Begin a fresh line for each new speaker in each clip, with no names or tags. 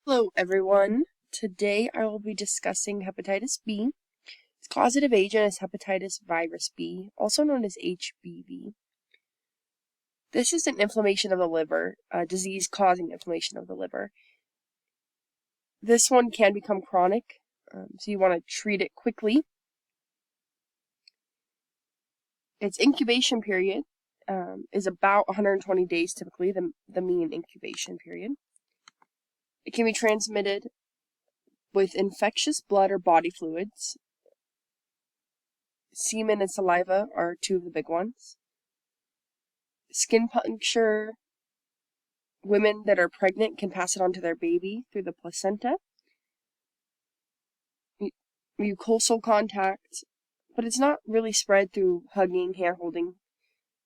Hello everyone. Today I will be discussing hepatitis B. Its causative agent is hepatitis virus B, also known as HBV. This is an inflammation of the liver, a disease causing inflammation of the liver. This one can become chronic, so you want to treat it quickly. Its incubation period is about 120 days typically, the mean incubation period. It can be transmitted with infectious blood or body fluids. Semen and saliva are two of the big ones. Skin puncture. Women that are pregnant can pass it on to their baby through the placenta. Mucosal contact, but it's not really spread through hugging, hand-holding,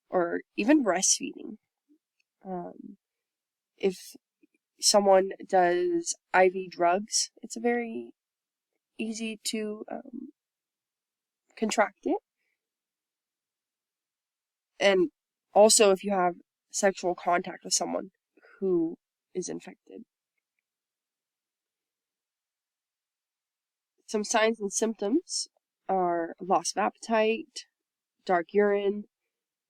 or even breastfeeding. If someone does IV drugs, it's very easy to contract it. And also if you have sexual contact with someone who is infected. Some signs and symptoms are loss of appetite, dark urine,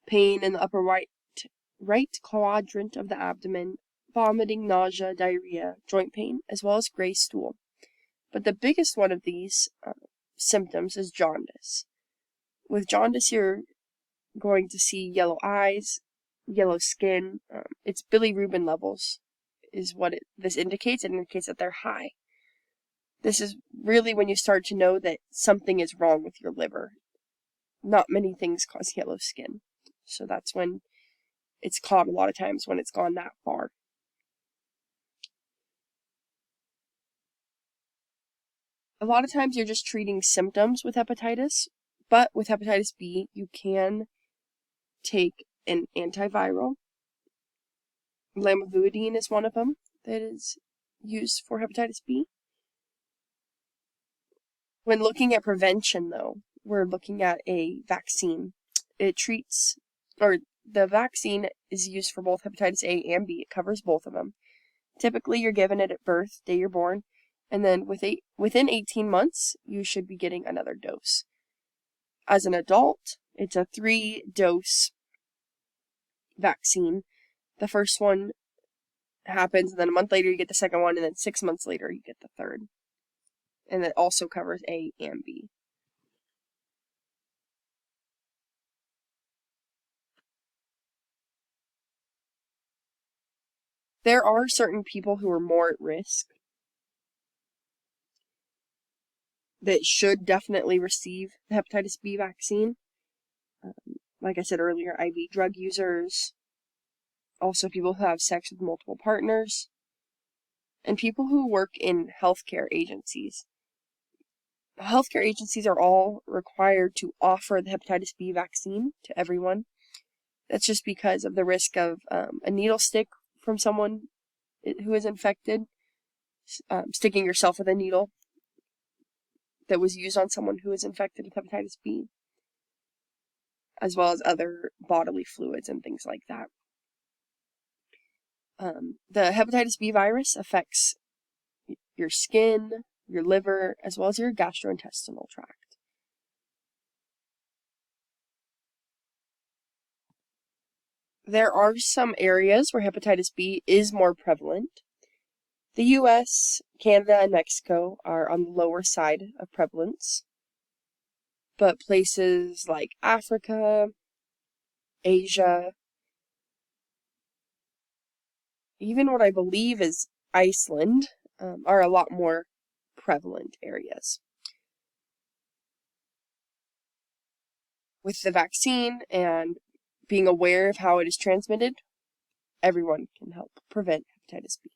pain in the upper right quadrant of the abdomen, vomiting, nausea, diarrhea, joint pain, as well as gray stool. But the biggest one of these symptoms is jaundice. With jaundice, you're going to see yellow eyes, yellow skin. It's bilirubin levels is what this indicates. It indicates that they're high. This is really when you start to know that something is wrong with your liver. Not many things cause yellow skin. So that's when it's caught a lot of times, when it's gone that far. A lot of times you're just treating symptoms with hepatitis, but with hepatitis B, you can take an antiviral. Lamivudine is one of them that is used for hepatitis B. When looking at prevention, though, we're looking at a vaccine. The vaccine is used for both hepatitis A and B. It covers both of them. Typically, you're given it at birth, day you're born, and then within 18 months, you should be getting another dose. As an adult, it's a 3-dose vaccine. The first one happens, and then a month later you get the second one, and then 6 months later you get the third. And it also covers A and B. There are certain people who are more at risk that should definitely receive the hepatitis B vaccine. Like I said earlier, IV drug users, also people who have sex with multiple partners, and people who work in healthcare agencies. Healthcare agencies are all required to offer the hepatitis B vaccine to everyone. That's just because of the risk of a needle stick from someone who is infected, sticking yourself with a needle that was used on someone who is infected with hepatitis B, as well as other bodily fluids and things like that. The hepatitis B virus affects your skin, your liver, as well as your gastrointestinal tract. There are some areas where hepatitis B is more prevalent. The US, Canada, and Mexico are on the lower side of prevalence, but places like Africa, Asia, even what I believe is Iceland, are a lot more prevalent areas. With the vaccine and being aware of how it is transmitted, everyone can help prevent hepatitis B.